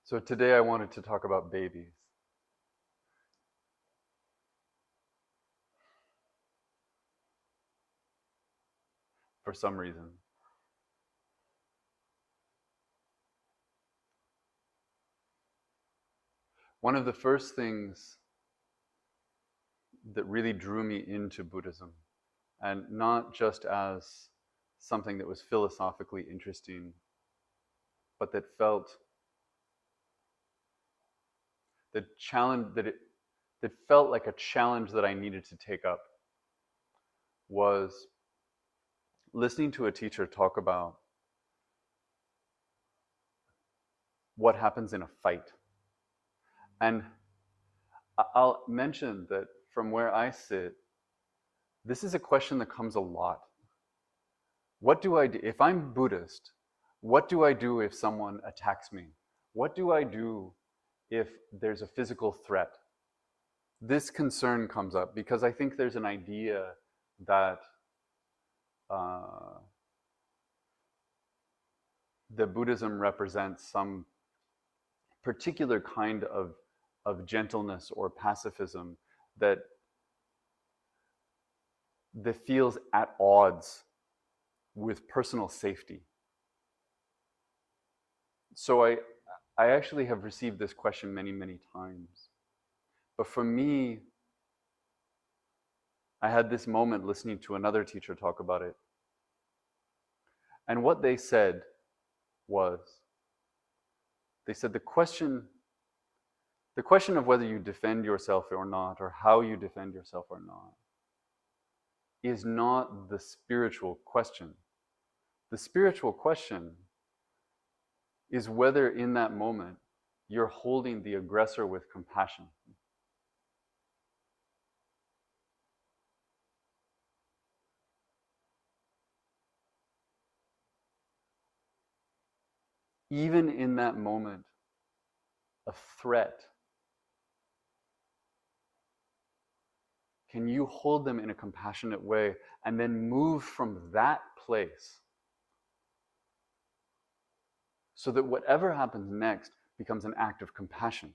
So today I wanted to talk about babies. For some reason. One of the first things that really drew me into Buddhism, and not just as something that was philosophically interesting, but that felt that felt like a challenge that I needed to take up, was listening to a teacher talk about what happens in a fight. And I'll mention that from where I sit, this is a question that comes a lot. What do I do? If I'm Buddhist, what do I do if someone attacks me? What do I do if there's a physical threat? This concern comes up because I think there's an idea that the Buddhism represents some particular kind of gentleness or pacifism that feels at odds with personal safety. So I actually have received this question many, many times. But for me, I had this moment listening to another teacher talk about it. And what they said was, they said the question of whether you defend yourself or not, or how you defend yourself or not, is not the spiritual question. The spiritual question is whether in that moment you're holding the aggressor with compassion. Even in that moment of threat, can you hold them in a compassionate way and then move from that place so that whatever happens next becomes an act of compassion?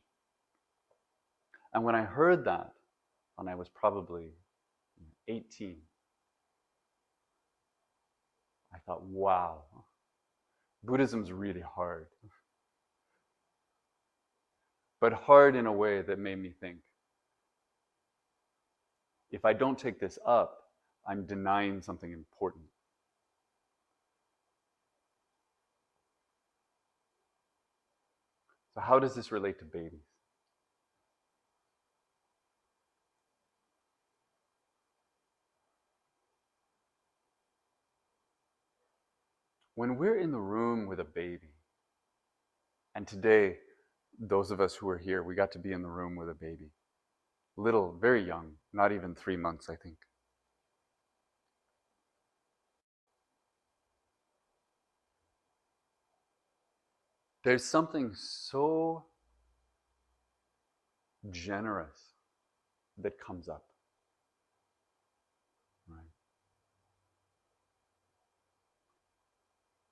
And when I heard that, when I was probably 18, I thought, wow, Buddhism's really hard. But hard in a way that made me think, if I don't take this up, I'm denying something important. So how does this relate to babies? When we're in the room with a baby, and today, those of us who are here, we got to be in the room with a baby. Little, very young, not even 3 months, I think. There's something so generous that comes up. Right?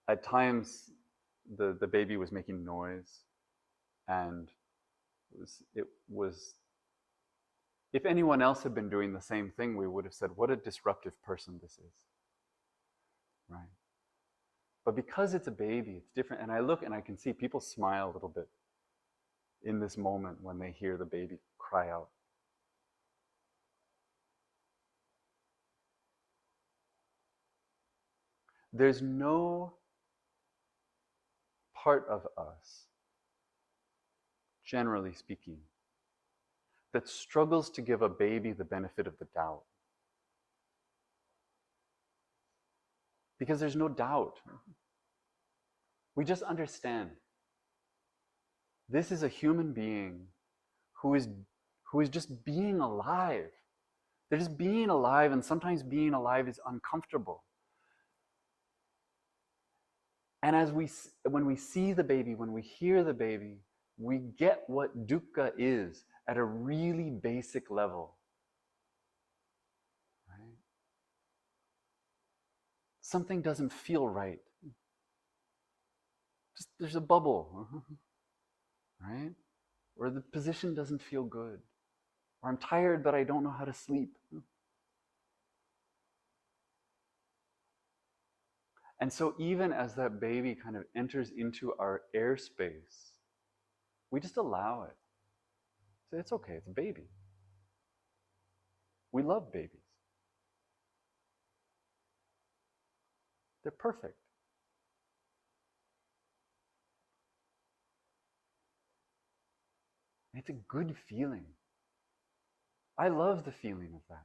At times, the baby was making noise, and it was, if anyone else had been doing the same thing, we would have said, what a disruptive person this is. Right? But because it's a baby, it's different. And I look and I can see people smile a little bit in this moment when they hear the baby cry out. There's no part of us, generally speaking, that struggles to give a baby the benefit of the doubt. Because there's no doubt. We just understand. This is a human being who is just being alive. They're just being alive, and sometimes being alive is uncomfortable. And when we see the baby, when we hear the baby, we get what dukkha is at a really basic level. Right? Something doesn't feel right. Just there's a bubble. right? Or the position doesn't feel good. Or I'm tired, but I don't know how to sleep. And so even as that baby kind of enters into our airspace, we just allow it. Say, it's okay, it's a baby. We love babies. They're perfect. It's a good feeling. I love the feeling of that.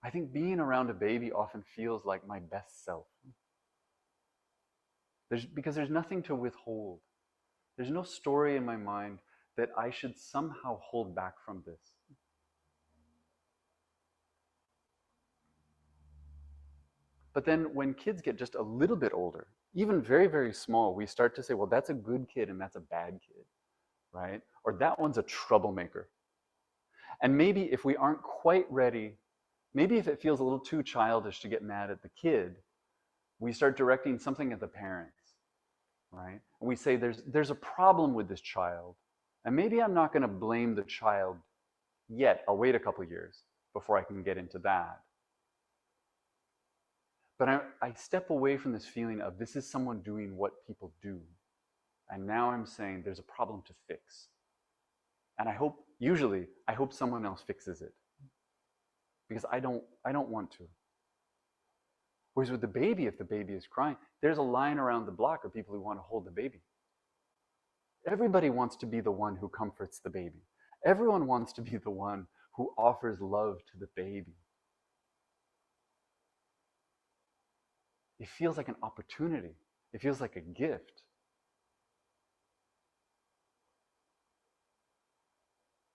I think being around a baby often feels like my best self. Because there's nothing to withhold. There's no story in my mind that I should somehow hold back from this. But then when kids get just a little bit older, even very, very small, we start to say, well, that's a good kid and that's a bad kid, right? Or that one's a troublemaker. And maybe if we aren't quite ready, maybe if it feels a little too childish to get mad at the kid, we start directing something at the parents, right? And we say, there's a problem with this child. And maybe I'm not going to blame the child yet. I'll wait a couple of years before I can get into that. But I step away from this feeling of this is someone doing what people do. And now I'm saying there's a problem to fix. And I hope someone else fixes it. Because I don't want to. Whereas with the baby, if the baby is crying, there's a line around the block of people who want to hold the baby. Everybody wants to be the one who comforts the baby. Everyone wants to be the one who offers love to the baby. It feels like an opportunity. It feels like a gift.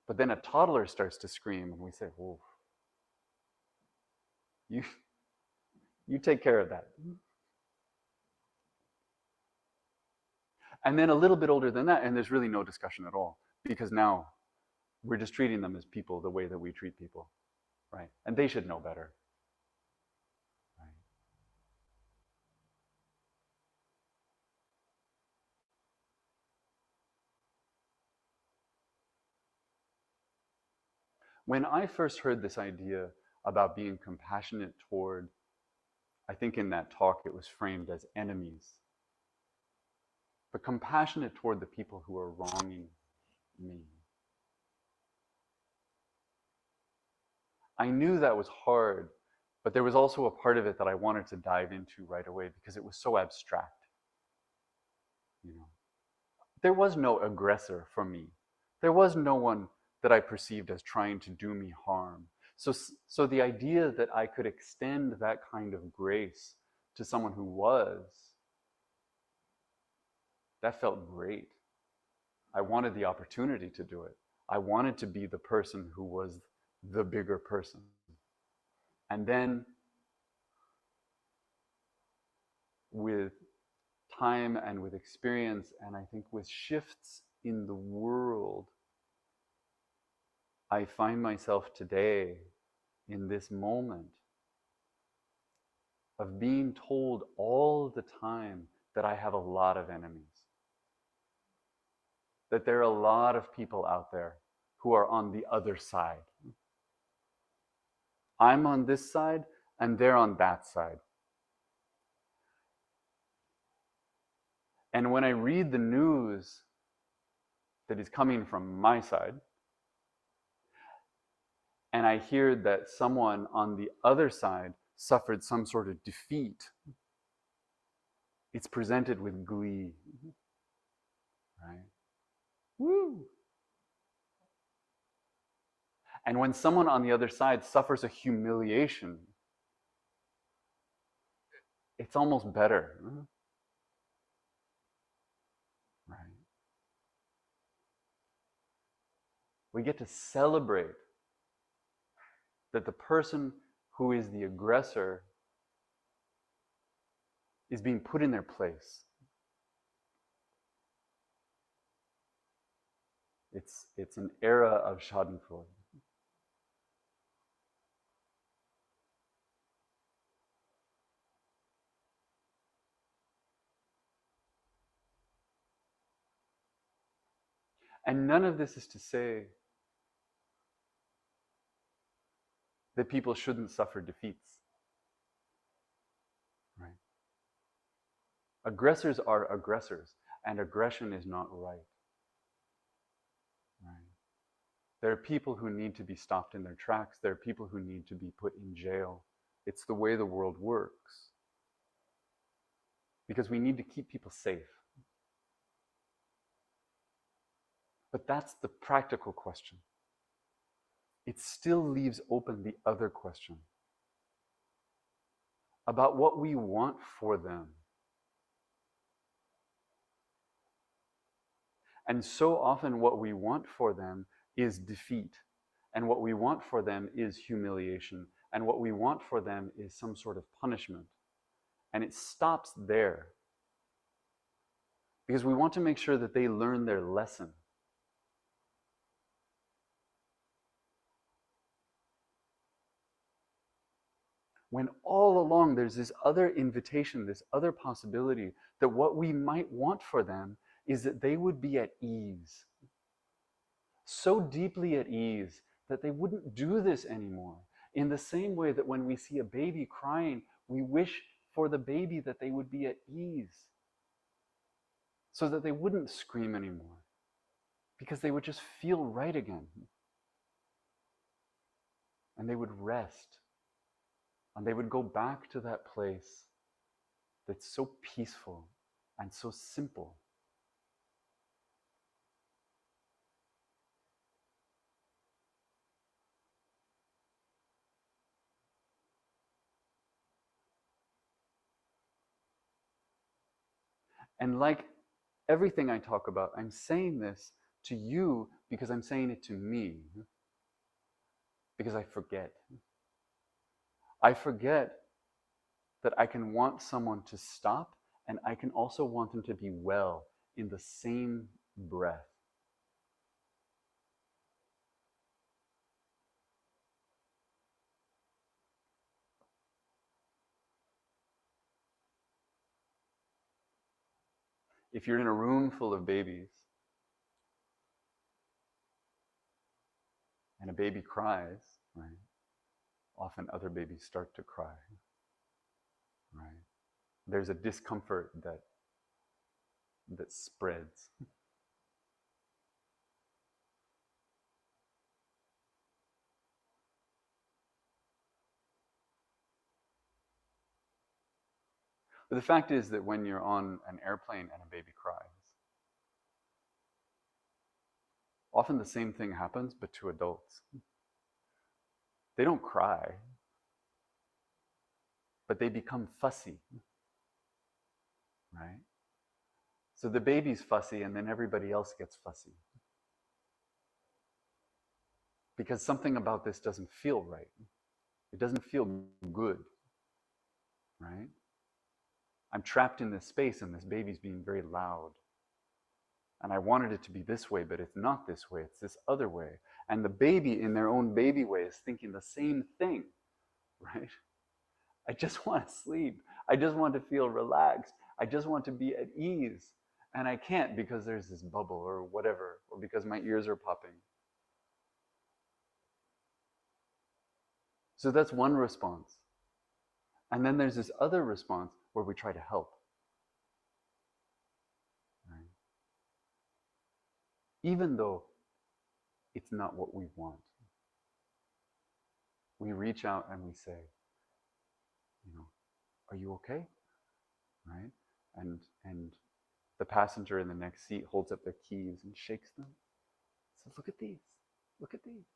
But then a toddler starts to scream and we say, whoa, you take care of that. And then a little bit older than that, and there's really no discussion at all, because now we're just treating them as people the way that we treat people, right? And they should know better. Right? When I first heard this idea about being compassionate toward, I think in that talk it was framed as enemies, but compassionate toward the people who are wronging me. I knew that was hard, but there was also a part of it that I wanted to dive into right away because it was so abstract. You know, there was no aggressor for me. There was no one that I perceived as trying to do me harm. So the idea that I could extend that kind of grace to someone who was, that felt great. I wanted the opportunity to do it. I wanted to be the person who was the bigger person. And then with time and with experience, and I think with shifts in the world, I find myself today in this moment of being told all the time that I have a lot of enemies. That there are a lot of people out there who are on the other side. I'm on this side and they're on that side. And when I read the news that is coming from my side, and I hear that someone on the other side suffered some sort of defeat, it's presented with glee, right? Woo! And when someone on the other side suffers a humiliation, it's almost better, right? We get to celebrate that the person who is the aggressor is being put in their place. It's an era of Schadenfreude. And none of this is to say that people shouldn't suffer defeats. Right? Aggressors are aggressors, and aggression is not right. Right? There are people who need to be stopped in their tracks. There are people who need to be put in jail. It's the way the world works. Because we need to keep people safe. But that's the practical question. It still leaves open the other question about what we want for them. And so often what we want for them is defeat. And what we want for them is humiliation. And what we want for them is some sort of punishment. And it stops there. Because we want to make sure that they learn their lesson. When all along there's this other invitation, this other possibility, that what we might want for them is that they would be at ease. So deeply at ease that they wouldn't do this anymore. In the same way that when we see a baby crying, we wish for the baby that they would be at ease. So that they wouldn't scream anymore. Because they would just feel right again. And they would rest. And they would go back to that place that's so peaceful and so simple. And like everything I talk about, I'm saying this to you because I'm saying it to me. Because I forget. I forget that I can want someone to stop, and I can also want them to be well in the same breath. If you're in a room full of babies, and a baby cries, right? Often other babies start to cry, right? There's a discomfort that spreads. But the fact is that when you're on an airplane and a baby cries, often the same thing happens, but to adults. They don't cry, but they become fussy, right? So the baby's fussy, and then everybody else gets fussy. Because something about this doesn't feel right. It doesn't feel good, right? I'm trapped in this space, and this baby's being very loud. And I wanted it to be this way, but it's not this way, it's this other way. And the baby, in their own baby way, is thinking the same thing, right? I just want to sleep. I just want to feel relaxed. I just want to be at ease. And I can't because there's this bubble or whatever, or because my ears are popping. So that's one response. And then there's this other response where we try to help. Right? Even though it's not what we want. We reach out and we say, are you okay? Right? And the passenger in the next seat holds up their keys and shakes them. Says, look at these. Look at these.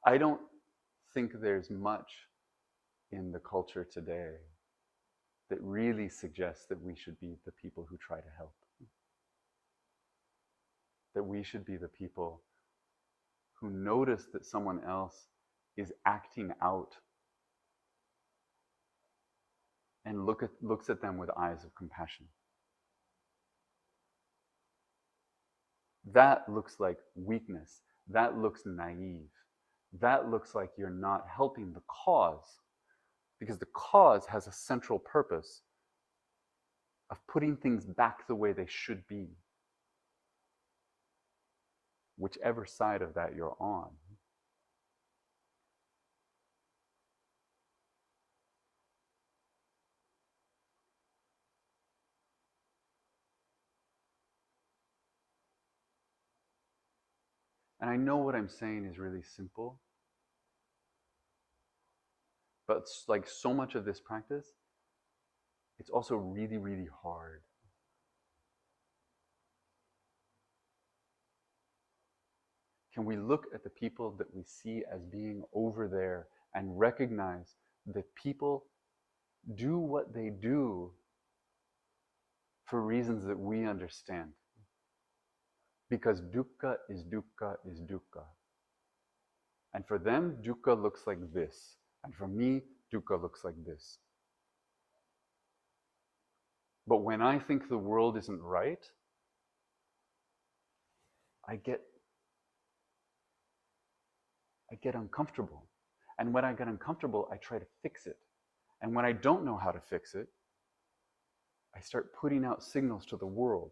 I don't think there's much in the culture today that really suggests that we should be the people who try to help. That we should be the people who notice that someone else is acting out and looks at them with eyes of compassion. That looks like weakness. That looks naive. That looks like you're not helping the cause. Because the cause has a central purpose of putting things back the way they should be, whichever side of that you're on. And I know what I'm saying is really simple, but like so much of this practice, it's also really, really hard. Can we look at the people that we see as being over there and recognize that people do what they do for reasons that we understand? Because dukkha is dukkha is dukkha. And for them, dukkha looks like this. And for me, dukkha looks like this. But when I think the world isn't right, I get uncomfortable. And when I get uncomfortable, I try to fix it. And when I don't know how to fix it, I start putting out signals to the world.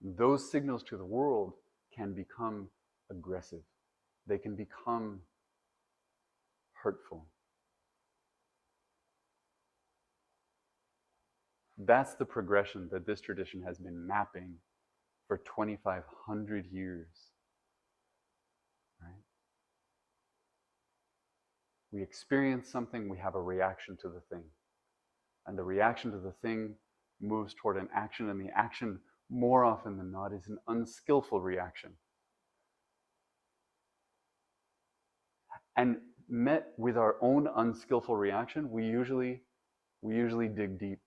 Those signals to the world can become aggressive. They can become hurtful. That's the progression that this tradition has been mapping for 2,500 years. Right? We experience something, we have a reaction to the thing. And the reaction to the thing moves toward an action, and the action, more often than not, is an unskillful reaction. And met with our own unskillful reaction, we usually dig deep.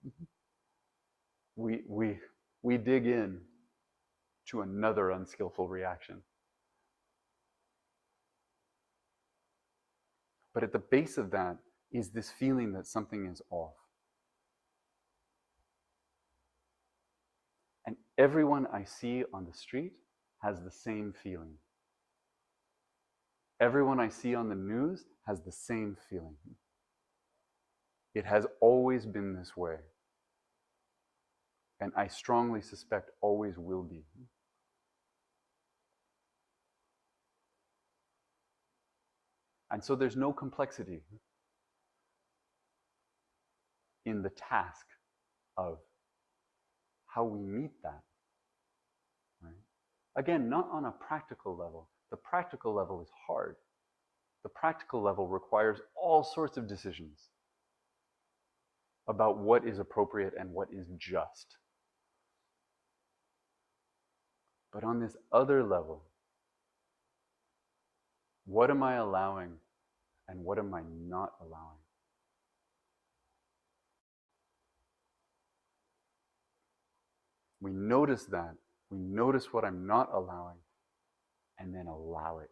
We dig in to another unskillful reaction. But at the base of that is this feeling that something is off. And everyone I see on the street has the same feeling. Everyone I see on the news has the same feeling. It has always been this way. And I strongly suspect always will be. And so there's no complexity in the task of how we meet that. Right? Again, not on a practical level. The practical level is hard. The practical level requires all sorts of decisions about what is appropriate and what is just. But on this other level, what am I allowing and what am I not allowing? We notice that. We notice what I'm not allowing and then allow it.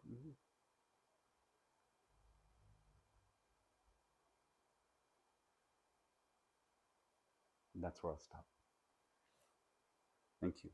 And that's where I'll stop. Thank you.